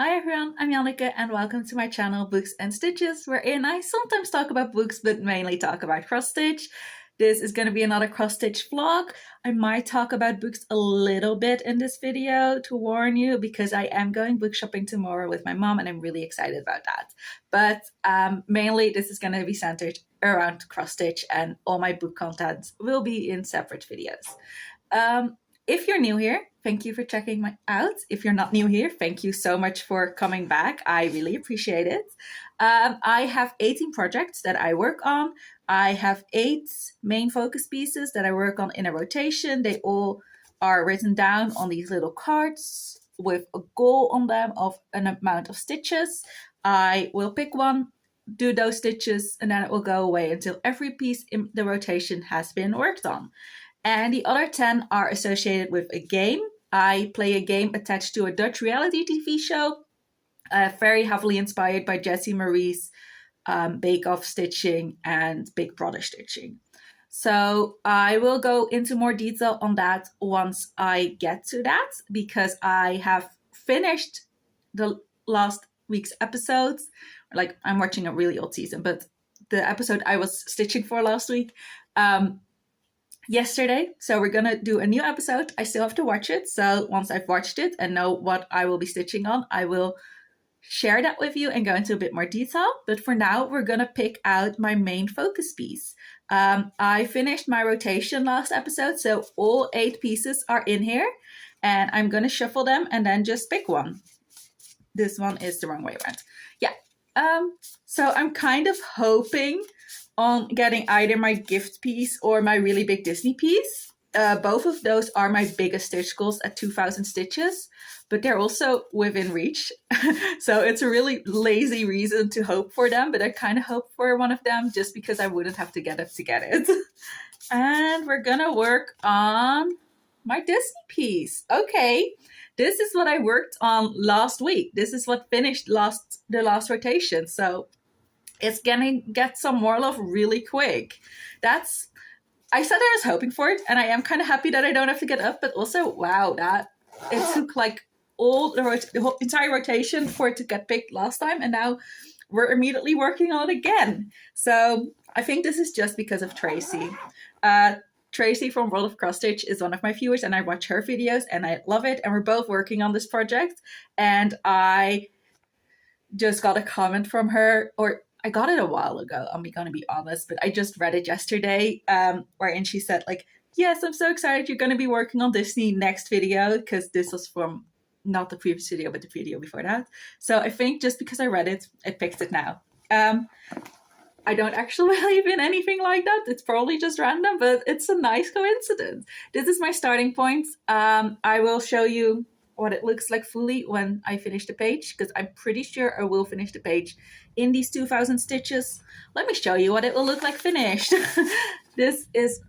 Hi everyone, I'm Janneke and welcome to my channel Books and Stitches, wherein I sometimes talk about books but mainly talk about cross-stitch. This is going to be another cross-stitch vlog. I might talk about books a little bit in this video to warn you because I am going book shopping tomorrow with my mom and I'm really excited about that. But mainly this is going to be centered around cross-stitch and all my book content will be in separate videos. If you're new here, thank you for checking me out. If you're not new here, thank you so much for coming back. I really appreciate it. I have 18 projects that I work on. I have 8 main focus pieces that I work on in a rotation. They all are written down on these little cards with a goal on them of an amount of stitches. I will pick one, do those stitches, and then it will go away until every piece in the rotation has been worked on. And the other 10 are associated with a game. I play a game attached to a Dutch reality TV show, very heavily inspired by Jessie Marie's Bake Off stitching and Big Brother stitching. So I will go into more detail on that once I get to that, because I have finished the last week's episodes. Like, I'm watching a really old season, but the episode I was stitching for last week, yesterday. So we're gonna do a new episode. I still have to watch it. So once I've watched it and know what I will be stitching on, I will share that with you and go into a bit more detail. But for now, we're gonna pick out my main focus piece. I finished my rotation last episode, so all 8 pieces are in here and I'm gonna shuffle them and then just pick one. This one is the wrong way around. Yeah. So I'm kind of hoping on getting either my gift piece or my really big Disney piece. Both of those are my biggest stitch goals at 2,000 stitches, but they're also within reach. So it's a really lazy reason to hope for them, but I kind of hope for one of them just because I wouldn't have to get up to get it. And we're gonna work on my Disney piece. Okay, this is what I worked on last week. This is what finished the last rotation. So it's gonna get some more love really quick. I said I was hoping for it, and I am kind of happy that I don't have to get up, but also, wow, that it took like the whole entire rotation for it to get picked last time, and now we're immediately working on it again. So I think this is just because of Tracy. Tracy from World of CrossStitch is one of my viewers, and I watch her videos, and I love it, and we're both working on this project, and I just got a comment from her, or I got it a while ago, I'm gonna be honest, but I just read it yesterday, wherein she said, like, yes, I'm so excited you're gonna be working on Disney next video, because this was from not the previous video, but the video before that. So I think just because I read it, I picked it now. I don't actually believe in anything like that. It's probably just random, but it's a nice coincidence. This is my starting point. I will show you what it looks like fully when I finish the page, because I'm pretty sure I will finish the page in these 2,000 stitches. Let me show you what it will look like finished. This is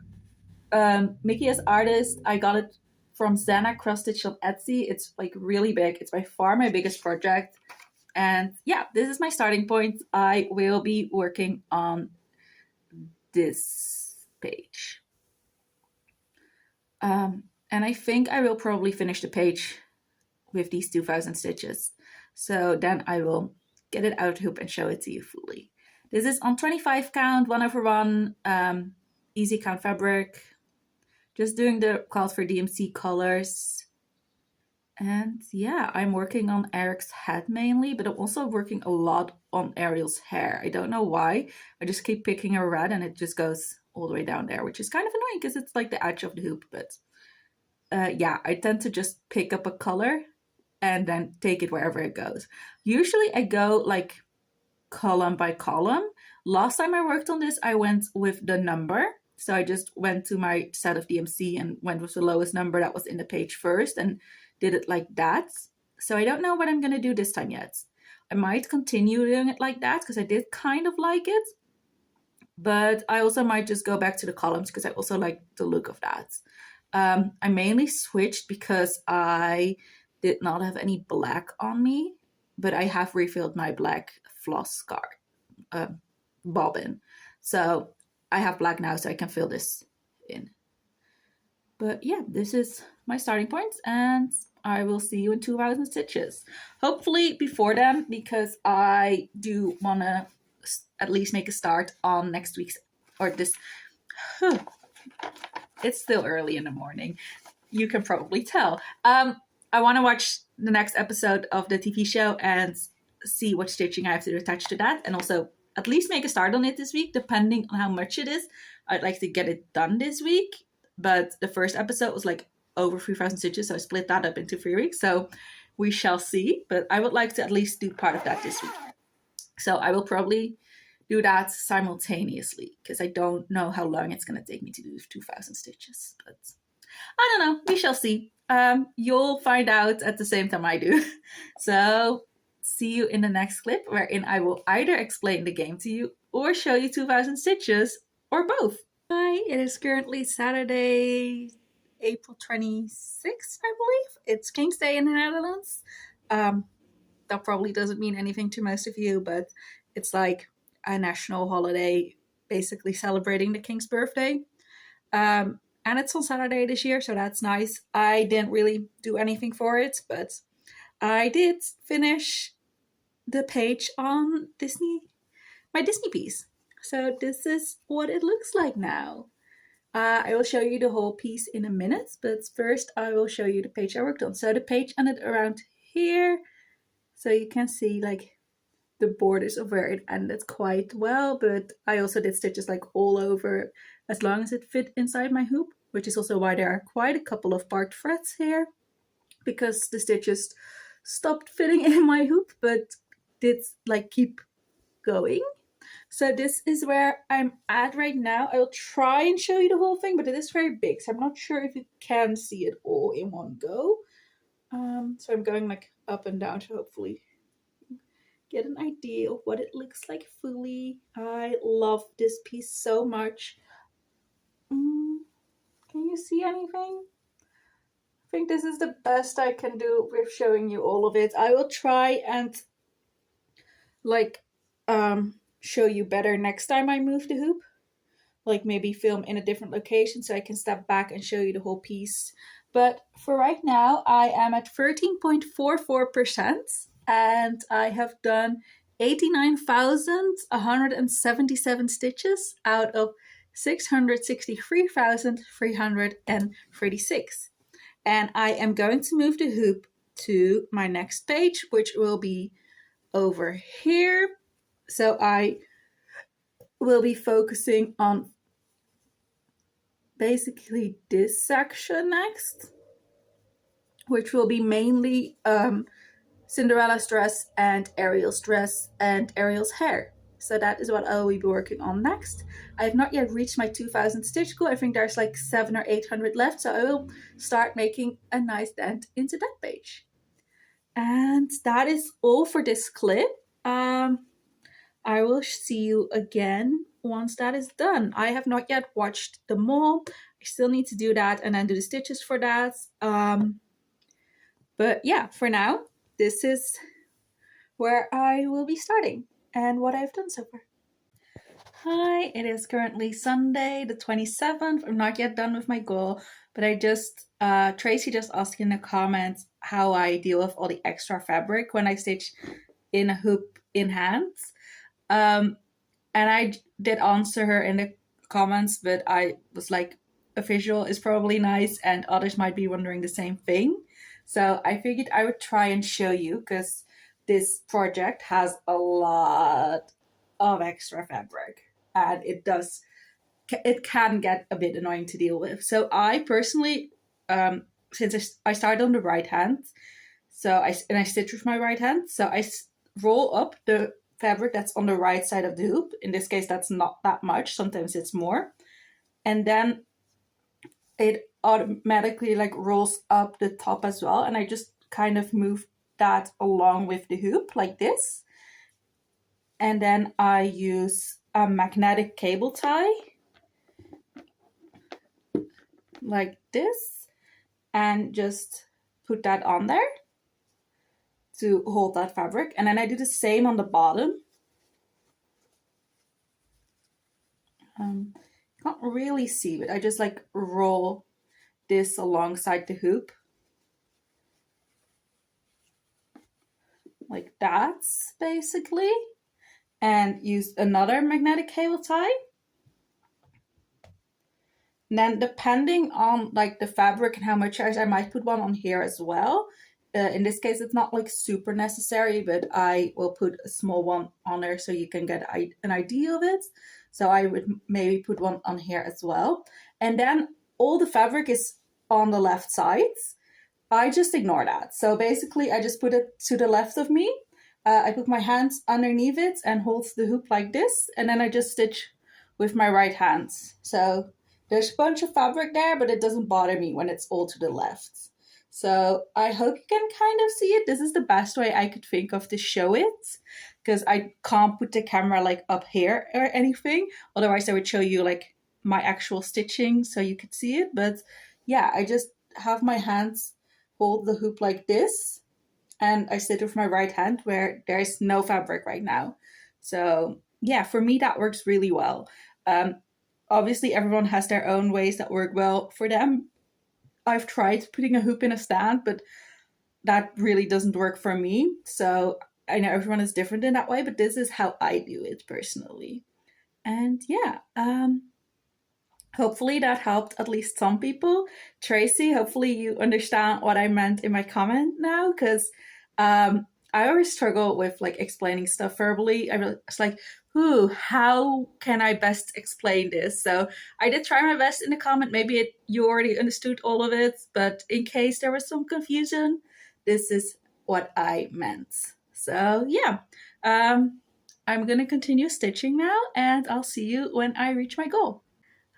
Mickey as artist. I got it from Zana CrossStitch on Etsy. It's like really big. It's by far my biggest project. And yeah, this is my starting point. I will be working on this page. And I think I will probably finish the page with these 2,000 stitches. So then I will get it out of the hoop and show it to you fully. This is on 25 count, 1/1, easy count fabric. Just doing the calls for DMC colors. And yeah, I'm working on Eric's head mainly, but I'm also working a lot on Ariel's hair. I don't know why. I just keep picking a red and it just goes all the way down there, which is kind of annoying because it's like the edge of the hoop. But yeah, I tend to just pick up a color and then take it wherever it goes. Usually I go like column by column. Last time I worked on this, I went with the number. So I just went to my set of DMC and went with the lowest number that was in the page first and did it like that. So I don't know what I'm going to do this time yet. I might continue doing it like that because I did kind of like it. But I also might just go back to the columns because I also like the look of that. I mainly switched because I did not have any black on me, but I have refilled my black floss card bobbin. So I have black now, so I can fill this in. But yeah, this is my starting point, and I will see you in 2,000 stitches. Hopefully before then, because I do want to at least make a start on next week's, or this. It's still early in the morning. You can probably tell. I want to watch the next episode of the TV show and see what stitching I have to attach to that, and also at least make a start on it this week, depending on how much it is. I'd like to get it done this week, but the first episode was like over 3,000 stitches, so I split that up into 3 weeks. So we shall see, but I would like to at least do part of that this week. So I will probably do that simultaneously, because I don't know how long it's going to take me to do 2,000 stitches, but I don't know. We shall see. You'll find out at the same time I do. So see you in the next clip, wherein I will either explain the game to you or show you 2,000 stitches, or both. Hi, it is currently Saturday, April 26th, I believe. It's King's Day in the Netherlands. That probably doesn't mean anything to most of you, but it's like a national holiday, basically celebrating the King's birthday. And it's on Saturday this year, so that's nice. I didn't really do anything for it, but I did finish the page on my Disney piece. So this is what it looks like now. I will show you the whole piece in a minute, but first I will show you the page I worked on. So the page ended around here, so you can see like the borders of where it ended quite well, but I also did stitches like all over as long as it fit inside my hoop, which is also why there are quite a couple of barked threads here, because the stitches stopped fitting in my hoop but did like keep going. So this is where I'm at right now. I will try and show you the whole thing, but it is very big, so I'm not sure if you can see it all in one go. So I'm going like up and down to hopefully get an idea of what it looks like fully. I love this piece so much. Can you see anything? I think this is the best I can do with showing you all of it. I will try and like show you better next time I move the hoop. Like maybe film in a different location so I can step back and show you the whole piece. But for right now, I am at 13.44%. And I have done 89,177 stitches out of 663,336. And I am going to move the hoop to my next page, which will be over here. So I will be focusing on basically this section next, which will be mainly Cinderella's dress and Ariel's dress and Ariel's hair. So that is what I will be working on next. I have not yet reached my 2,000 stitch goal. I think there's like 700 or 800 left, so I will start making a nice dent into that page. And that is all for this clip. I will see you again once that is done. I have not yet watched them all. I still need to do that and then do the stitches for that. But yeah, for now, this is where I will be starting and what I've done so far. Hi, it is currently Sunday the 27th. I'm not yet done with my goal, but I just, Tracy just asked in the comments how I deal with all the extra fabric when I stitch in a hoop in hands. And I did answer her in the comments, but I was like, a visual is probably nice and others might be wondering the same thing. So I figured I would try and show you, because this project has a lot of extra fabric and it can get a bit annoying to deal with. So I personally, since I started on the right hand, so I stitch with my right hand, so I roll up the fabric that's on the right side of the hoop. In this case, that's not that much. Sometimes it's more. And then it automatically like rolls up the top as well. And I just kind of move that along with the hoop like this. And then I use a magnetic cable tie like this and just put that on there to hold that fabric. And then I do the same on the bottom. Can't really see, but I just like roll this alongside the hoop. Like that, basically. And use another magnetic cable tie. And then depending on like the fabric and how much I might put one on here as well. In this case, it's not like super necessary, but I will put a small one on there so you can get an idea of it. So I would maybe put one on here as well. And then all the fabric is on the left sides. I just ignore that. So basically I just put it to the left of me. I put my hands underneath it and hold the hoop like this. And then I just stitch with my right hand. So there's a bunch of fabric there, but it doesn't bother me when it's all to the left. So I hope you can kind of see it. This is the best way I could think of to show it, because I can't put the camera like up here or anything. Otherwise I would show you like my actual stitching so you could see it. But yeah, I just have my hands hold the hoop like this, and I stitch with my right hand where there's no fabric right now. So yeah, for me that works really well. Obviously everyone has their own ways that work well for them. I've tried putting a hoop in a stand, but that really doesn't work for me. So I know everyone is different in that way, but this is how I do it personally. And yeah, hopefully that helped at least some people. Tracy, hopefully you understand what I meant in my comment now, because I always struggle with like explaining stuff verbally. It's like, how can I best explain this? So I did try my best in the comment. Maybe you already understood all of it, but in case there was some confusion, this is what I meant. So yeah, I'm gonna continue stitching now, and I'll see you when I reach my goal.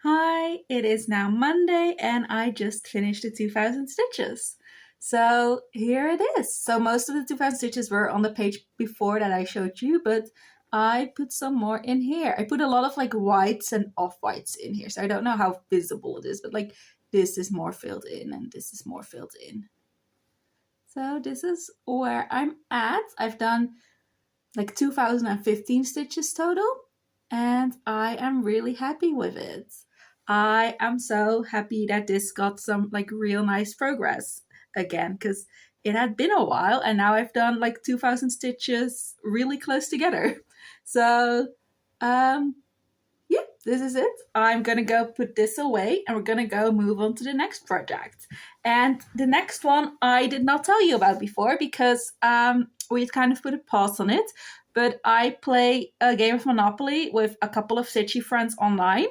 Hi, it is now Monday, and I just finished the 2000 stitches. So here it is. So most of the 2000 stitches were on the page before that I showed you, but I put some more in here. I put a lot of like whites and off-whites in here. So I don't know how visible it is, but like this is more filled in and this is more filled in. So this is where I'm at. I've done like 2015 stitches total, and I am really happy with it. I am so happy that this got some like real nice progress again, because it had been a while and now I've done like 2000 stitches really close together. So yeah, this is it. I'm gonna go put this away and we're gonna go move on to the next project. And the next one I did not tell you about before because we've kind of put a pause on it, but I play a game of Monopoly with a couple of stitchy friends online.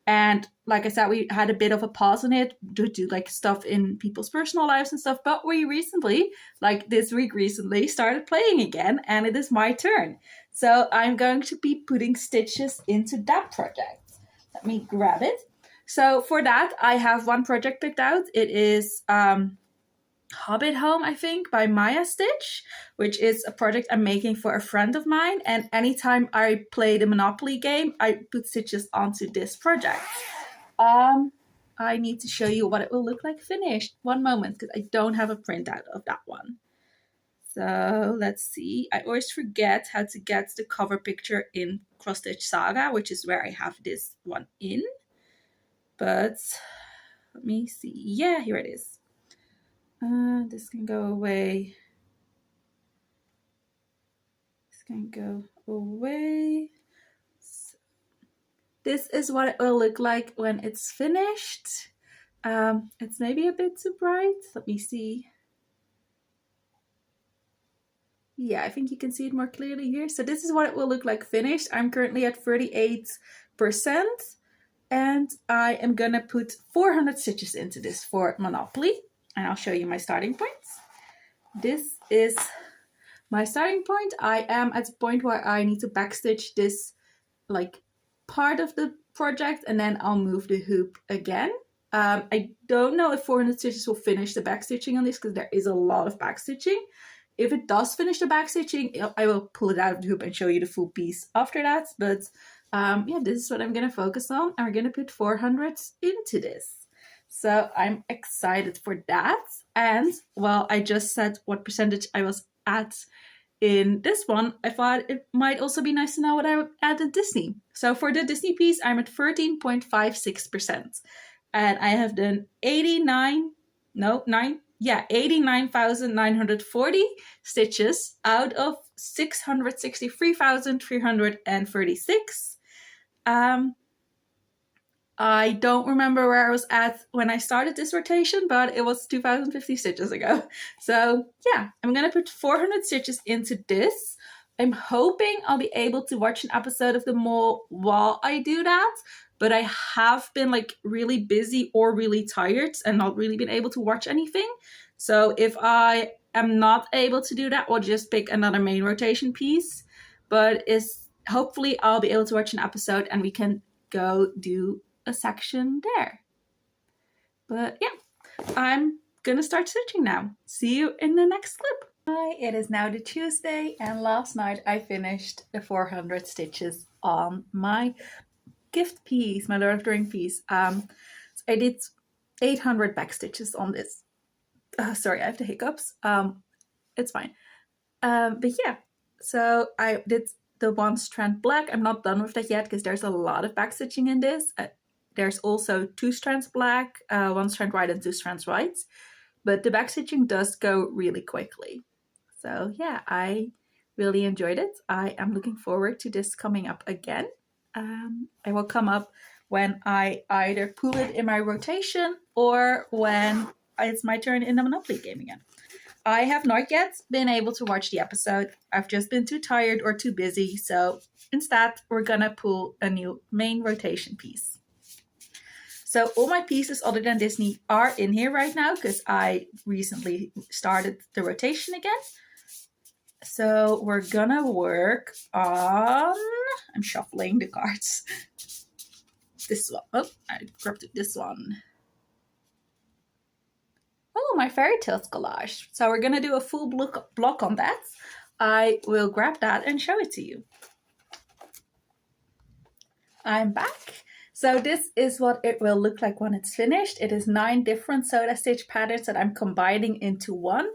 And like I said, we had a bit of a pause on it to do like stuff in people's personal lives and stuff. But we recently, like this week recently, started playing again, and it is my turn. So I'm going to be putting stitches into that project. Let me grab it. So for that, I have one project picked out. It is Hobbit Home, I think, by Maya Stitch, which is a project I'm making for a friend of mine. And anytime I play the Monopoly game, I put stitches onto this project. I need to show you what it will look like finished. One moment, because I don't have a printout of that one. So let's see. I always forget how to get the cover picture in CrossStitch Saga, which is where I have this one in. But let me see. Yeah, here it is. This can go away. This can go away. So this is what it will look like when it's finished. It's maybe a bit too bright. Let me see. Yeah, I think you can see it more clearly here. So this is what it will look like finished. I'm currently at 38%. And I am gonna put 400 stitches into this for Monopoly. And I'll show you my starting points. This is my starting point. I am at the point where I need to backstitch this like part of the project, and then I'll move the hoop again. I don't know if 400 stitches will finish the backstitching on this because there is a lot of backstitching. If it does finish the backstitching, I will pull it out of the hoop and show you the full piece after that. But yeah, this is what I'm gonna focus on, and we're gonna put 400 into this. So I'm excited for that. And well, I just said what percentage I was at in this one. I thought it might also be nice to know what I would add at Disney. So for the Disney piece, I'm at 13.56%. and I have done 89,940 stitches out of 663,336. I don't remember where I was at when I started this rotation, but it was 2,050 stitches ago. So yeah, I'm gonna put 400 stitches into this. I'm hoping I'll be able to watch an episode of the mole while I do that, but I have been like really busy or really tired and not really been able to watch anything. So if I am not able to do that, we'll just pick another main rotation piece. But hopefully I'll be able to watch an episode and we can go do a section there. But yeah, I'm gonna start stitching now. See you in the next clip. Hi, it is now the Tuesday, and last night I finished the 400 stitches on my gift piece, my Lord of the Ring piece. So I did 800 back stitches on this. Sorry, I have the hiccups. It's fine. But yeah, so I did the one strand black. I'm not done with that yet because there's a lot of back stitching in this. There's also 2 strands black, 1 strand white and 2 strands white. But the back stitching does go really quickly. So yeah, I really enjoyed it. I am looking forward to this coming up again. I will come up when I either pull it in my rotation or when it's my turn in the Monopoly game again. I have not yet been able to watch the episode. I've just been too tired or too busy. So instead, we're gonna pull a new main rotation piece. So all my pieces other than Disney are in here right now because I recently started the rotation again. So we're gonna work on, I'm shuffling the cards. This one. Oh, I grabbed this one. Oh, my fairy tales collage. So we're gonna do a full block on that. I will grab that and show it to you. I'm back. So this is what it will look like when it's finished. It is 9 different soda stitch patterns that I'm combining into one.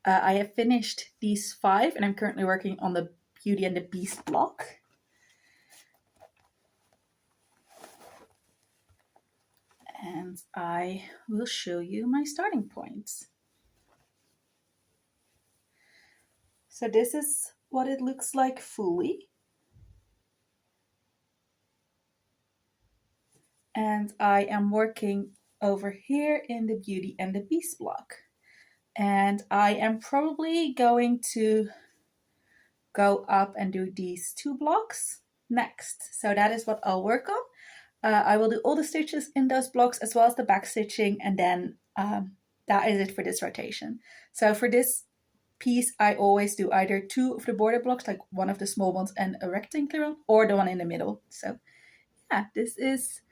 I have finished these 5 and I'm currently working on the Beauty and the Beast block. And I will show you my starting points. So this is what it looks like fully. And I am working over here in the Beauty and the Beast block. And I am probably going to go up and do these 2 blocks next. So that is what I'll work on. I will do all the stitches in those blocks as well as the back stitching, and then that is it for this rotation. So for this piece, I always do either 2 of the border blocks, like one of the small ones and a rectangular one, or the one in the middle. So yeah, this is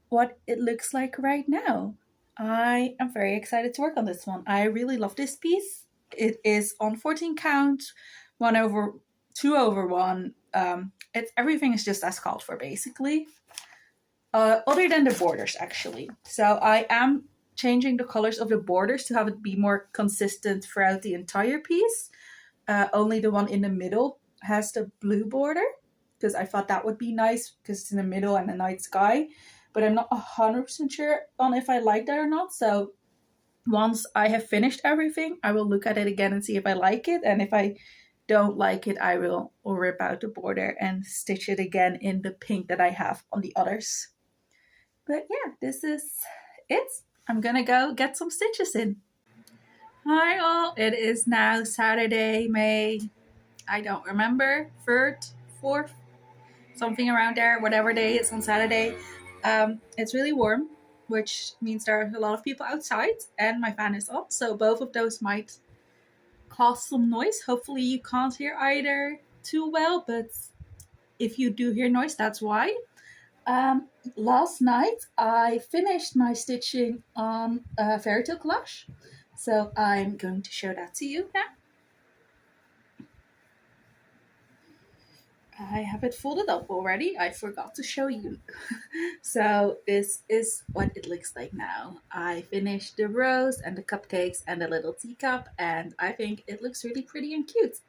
what it looks like right now. I am very excited to work on this one. I really love this piece. It is on 14 count, 2/1. Everything is just as called for basically. Other than the borders actually. So I am changing the colors of the borders to have it be more consistent throughout the entire piece. Only the one in the middle has the blue border because I thought that would be nice because it's in the middle and the night sky. But I'm not 100% sure on if I like that or not. So once I have finished everything, I will look at it again and see if I like it. And if I don't like it, I will rip out the border and stitch it again in the pink that I have on the others. But yeah, this is it. I'm gonna go get some stitches in. Hi all, it is now Saturday, May, I don't remember, 3rd, 4th, something around there, whatever day it's on Saturday. It's really warm, which means there are a lot of people outside and my fan is on, so both of those might cause some noise. Hopefully you can't hear either too well, but if you do hear noise, that's why. Last night I finished my stitching on a fairy tale collage, so I'm going to show that to you now. I have it folded up already. I forgot to show you. So this is what it looks like now. I finished the rose and the cupcakes and the little teacup, and I think it looks really pretty and cute.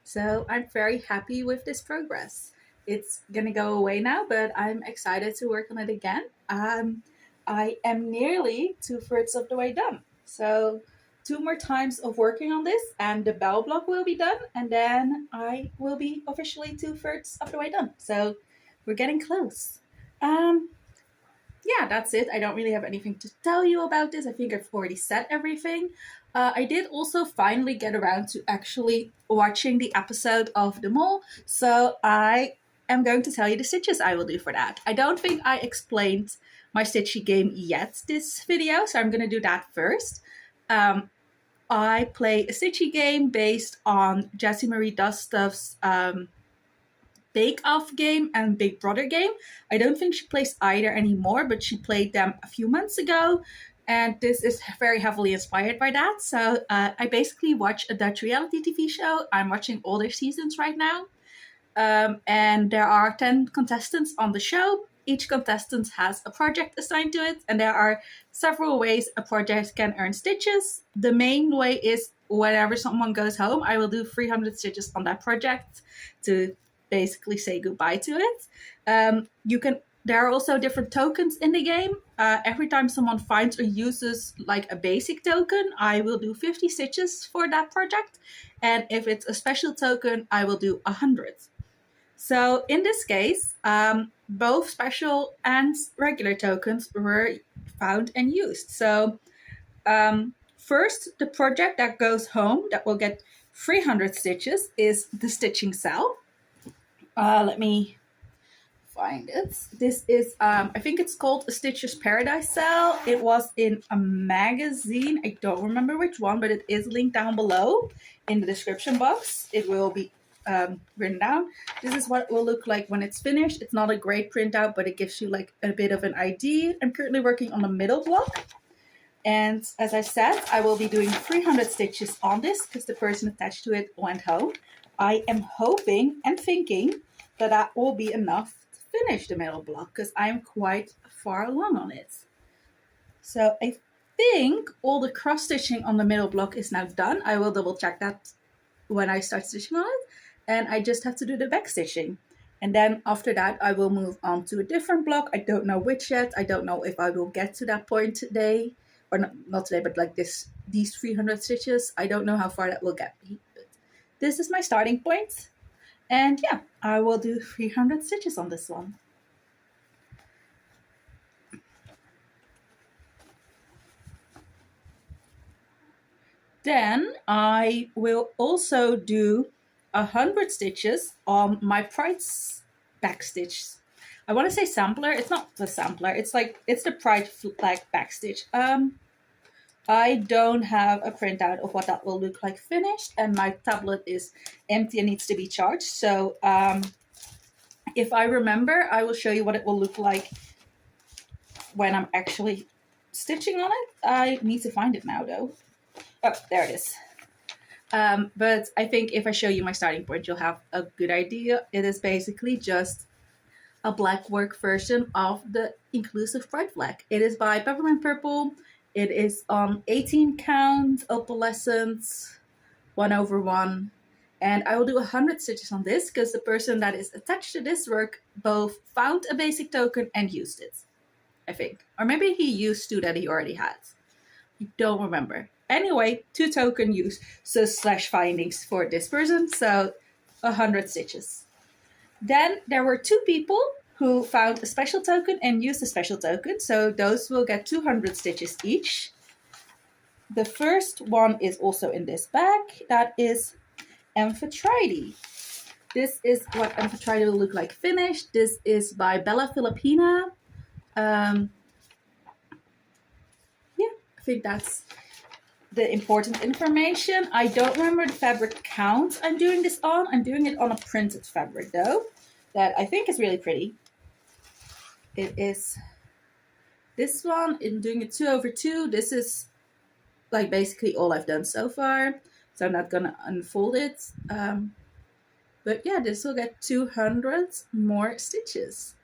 So I'm very happy with this progress. It's gonna go away now, but I'm excited to work on it again. I am nearly 2/3 of the way done. So 2 more times of working on this and the bell block will be done, and then I will be officially 2/3 of the way done. So we're getting close. Yeah, that's it. I don't really have anything to tell you about this. I think I've already said everything. I did also finally get around to actually watching the episode of The Mole, so I am going to tell you the stitches I will do for that. I don't think I explained my stitchy game yet this video, so I'm going to do that first. I play a stitchy game based on Jessie Marie Dustuff's Bake Off game and Big Brother game. I don't think she plays either anymore, but she played them a few months ago, and this is very heavily inspired by that. So I basically watch a Dutch reality TV show. I'm watching all their seasons right now, and there are 10 contestants on the show. Each contestant has a project assigned to it, and there are several ways a project can earn stitches. The main way is whenever someone goes home, I will do 300 stitches on that project to basically say goodbye to it. There are also different tokens in the game. Every time someone finds or uses like a basic token, I will do 50 stitches for that project, and if it's a special token, I will do 100. So in this case, both special and regular tokens were found and used. So first, the project that goes home that will get 300 stitches is the stitching cell. Let me find it. This is, I think it's called a Stitcher's Paradise cell. It was in a magazine. I don't remember which one, but it is linked down below in the description box. It will be written down. This is what it will look like when it's finished. It's not a great printout, but it gives you like a bit of an idea. I'm currently working on the middle block. And as I said, I will be doing 300 stitches on this because the person attached to it went home. I am hoping and thinking that will be enough to finish the middle block because I'm quite far along on it. So I think all the cross stitching on the middle block is now done. I will double check that when I start stitching on it. And I just have to do the back stitching. And then after that, I will move on to a different block. I don't know which yet. I don't know if I will get to that point today. Or not today, but like these 300 stitches. I don't know how far that will get me. But this is my starting point. And yeah, I will do 300 stitches on this one. Then I will also do 100 stitches on my Pride back stitch. I want to say sampler. It's not the sampler. It's the Pride flag back stitch. I don't have a printout of what that will look like finished, and my tablet is empty and needs to be charged. So if I remember, I will show you what it will look like when I'm actually stitching on it. I need to find it now, though. Oh, there it is. But I think if I show you my starting point, you'll have a good idea. It is basically just a black work version of the inclusive Pride flag. It is by Peppermint Purple. It is on 18 count, opalescent, 1/1. And I will do 100 stitches on this because the person that is attached to this work both found a basic token and used it, I think. Or maybe he used two that he already had. I don't remember. Anyway, 2 token use, so / findings for this person. So 100 stitches. Then there were 2 people who found a special token and used a special token. So those will get 200 stitches each. The first one is also in this bag. That is Amphitrite. This is what Amphitrite will look like finished. This is by Bella Filipina. Yeah, I think that's the important information. I don't remember the fabric count I'm doing this on. I'm doing it on a printed fabric though, that I think is really pretty. It is this one. I'm doing it 2/2. This is like basically all I've done so far, so I'm not gonna unfold it. But yeah, this will get 200 more stitches.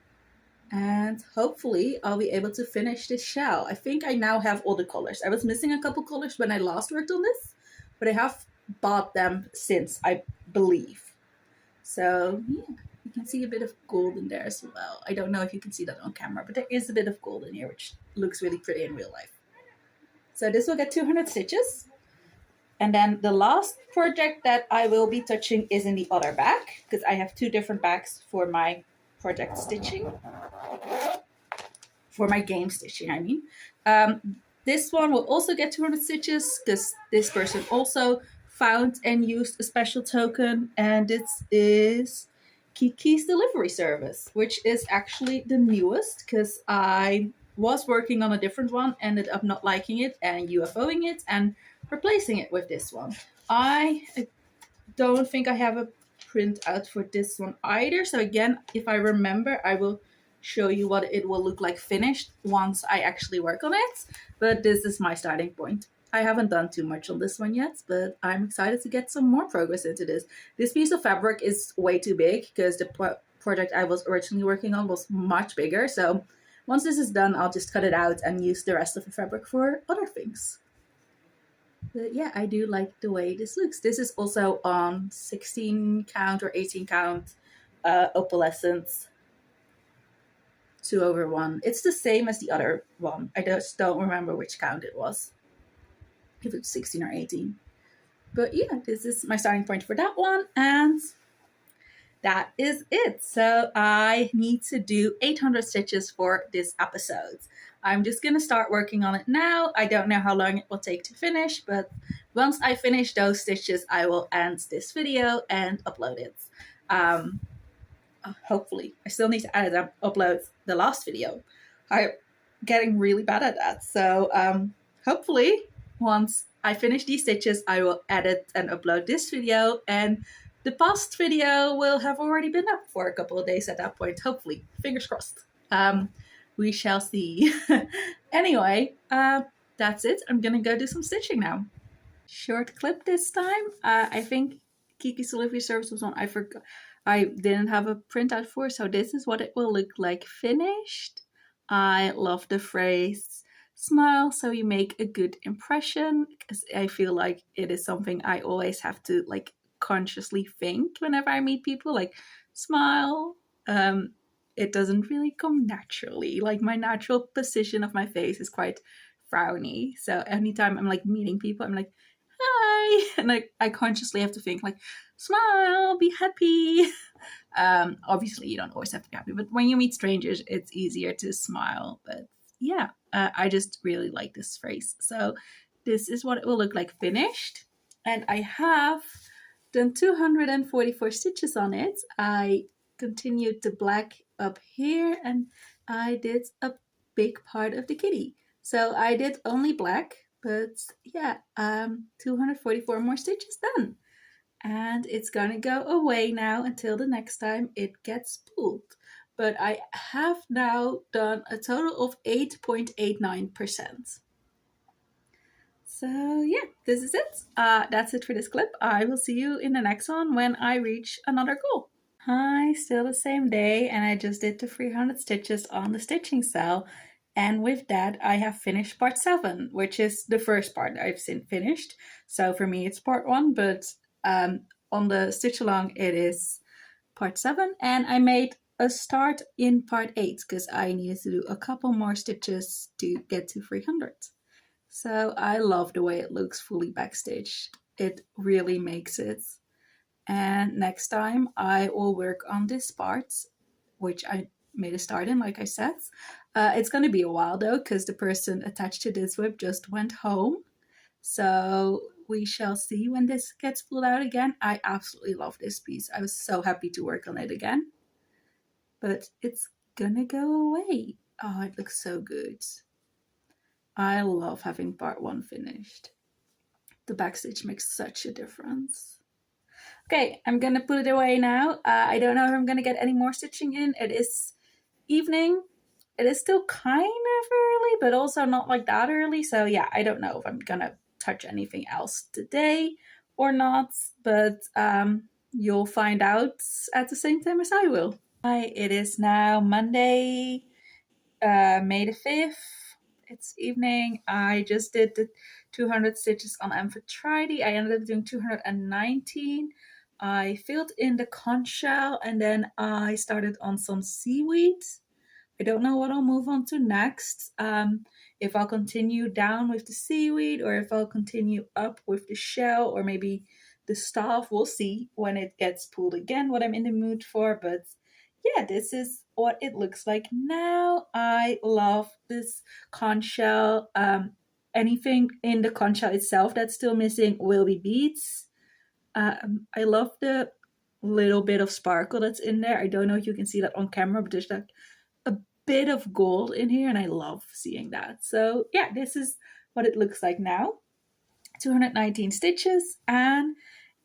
And hopefully I'll be able to finish this shell. I think I now have all the colors. I was missing a couple colors when I last worked on this, but I have bought them since, I believe. So yeah. You can see a bit of gold in there as well. I don't know if you can see that on camera, but there is a bit of gold in here, which looks really pretty in real life. So this will get 200 stitches. And then the last project that I will be touching is in the other bag, because I have two different bags for my project stitching. For my game stitching, I mean. This one will also get 200 stitches, because this person also found and used a special token, and it is Kiki's delivery service, which is actually the newest, because I was working on a different one, ended up not liking it and UFOing it and replacing it with this one. I don't think I have a print out for this one either. So again, if I remember, I will show you what it will look like finished once I actually work on it. But this is my starting point. I haven't done too much on this one yet, but I'm excited to get some more progress into this. This piece of fabric is way too big because the project I was originally working on was much bigger. So once this is done, I'll just cut it out and use the rest of the fabric for other things. But yeah, I do like the way this looks. This is also on 16 count or 18 count opalescence 2/1. It's the same as the other one. I just don't remember which count it was, if it's 16 or 18. But yeah, this is my starting point for that one, and that is it. So I need to do 800 stitches for this episode. I'm just gonna start working on it now. I don't know how long it will take to finish, but once I finish those stitches, I will end this video and upload it. Hopefully. I still need to edit and upload the last video. I'm getting really bad at that. So hopefully, once I finish these stitches, I will edit and upload this video, and the past video will have already been up for a couple of days at that point. Hopefully, fingers crossed. We shall see. Anyway, that's it. I'm gonna go do some stitching now. Short clip this time. I think Kiki's delivery service was on. I forgot. I didn't have a printout for, so this is what it will look like finished. I love the phrase "smile so you make a good impression," because I feel like it is something I always have to like consciously think whenever I meet people. Like, smile. It doesn't really come naturally. Like, my natural position of my face is quite frowny. So anytime I'm like meeting people, I'm like, hi, and I consciously have to think like, smile, be happy. Obviously you don't always have to be happy, but when you meet strangers, it's easier to smile. But yeah, I just really like this phrase. So this is what it will look like finished, and I have done 244 stitches on it. I continued the black up here, and I did a big part of the kitty. So I did only black, but yeah, 244 more stitches done. And it's gonna go away now until the next time it gets pulled. But I have now done a total of 8.89%. So yeah, this is it. That's it for this clip. I will see you in the next one when I reach another goal. Hi, still the same day, and I just did the 300 stitches on the stitching cell. And with that, I have finished part 7, which is the first part I've finished. So for me, it's part 1, but on the stitch along, it is part 7. And I made a start in part 8 because I needed to do a couple more stitches to get to 300. So I love the way it looks fully backstitched. It really makes it. And next time I will work on this part, which I made a start in, like I said. It's going to be a while though, because the person attached to this whip just went home. So we shall see when this gets pulled out again. I absolutely love this piece. I was so happy to work on it again. But it's gonna go away. Oh, it looks so good. I love having part 1 finished. The backstitch makes such a difference. Okay, I'm gonna put it away now. I don't know if I'm gonna get any more stitching in. It is evening. It is still kind of early, but also not like that early. So yeah, I don't know if I'm gonna touch anything else today or not, but you'll find out at the same time as I will. Hi, it is now Monday, May the 5th. It's evening. I just did the 200 stitches on Amphitrite. I ended up doing 219. I filled in the conch shell and then I started on some seaweed. I don't know what I'll move on to next. If I'll continue down with the seaweed or if I'll continue up with the shell or maybe the staff. We'll see when it gets pulled again what I'm in the mood for. But yeah, this is what it looks like now. I love this conch shell. Anything in the conch shell itself that's still missing will be beads. I love the little bit of sparkle that's in there. I don't know if you can see that on camera, but there's like a bit of gold in here and I love seeing that. So yeah, this is what it looks like now. 219 stitches and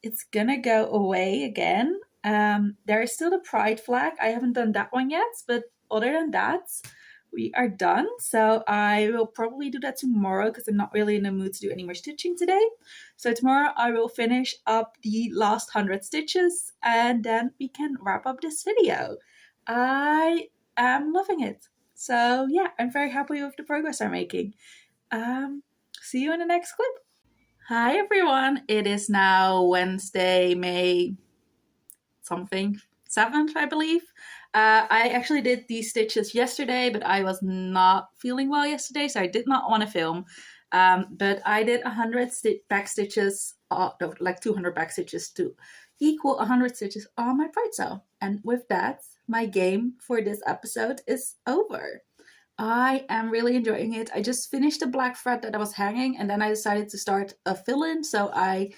it's gonna go away again. There is still the pride flag. I haven't done that one yet, but other than that, we are done. So I will probably do that tomorrow because I'm not really in the mood to do any more stitching today. So tomorrow I will finish up the last 100 stitches and then we can wrap up this video. I am loving it. So yeah, I'm very happy with the progress I'm making. See you in the next clip. Hi everyone, it is now Wednesday, May something 7th, I believe. I actually did these stitches yesterday, but I was not feeling well yesterday, so I did not want to film. But I did 100 back stitches, like 200 back stitches to equal 100 stitches on my pride sew. And with that, my game for this episode is over. I am really enjoying it. I just finished the black thread that I was hanging and then I decided to start a fill-in. So I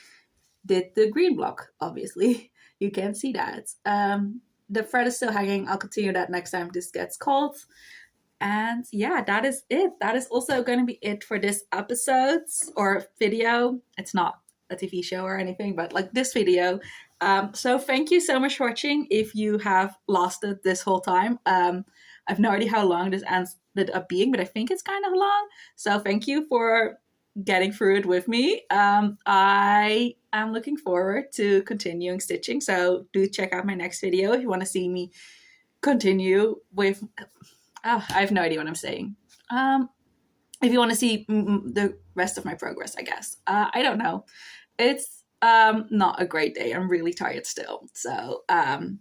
did the green block, obviously. You can't see that. The thread is still hanging. I'll continue that next time this gets cold. And yeah, that is it. That is also going to be it for this episode or video. It's not a TV show or anything, but like this video. So thank you so much for watching. If you have lost it this whole time, I've no idea how long this ended up being, but I think it's kind of long. So thank you for getting through it with me. I am looking forward to continuing stitching. So do check out my next video if you want to see me continue with... I have no idea what I'm saying. If you want to see the rest of my progress, I guess. I don't know. It's not a great day. I'm really tired still. So I'm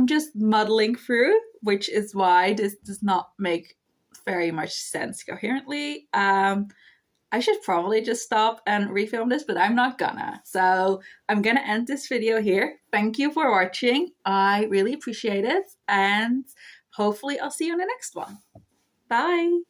just muddling through, which is why this does not make very much sense coherently. I should probably just stop and refilm this, but I'm not gonna. So I'm gonna end this video here. Thank you for watching. I really appreciate it. And hopefully I'll see you in the next one. Bye.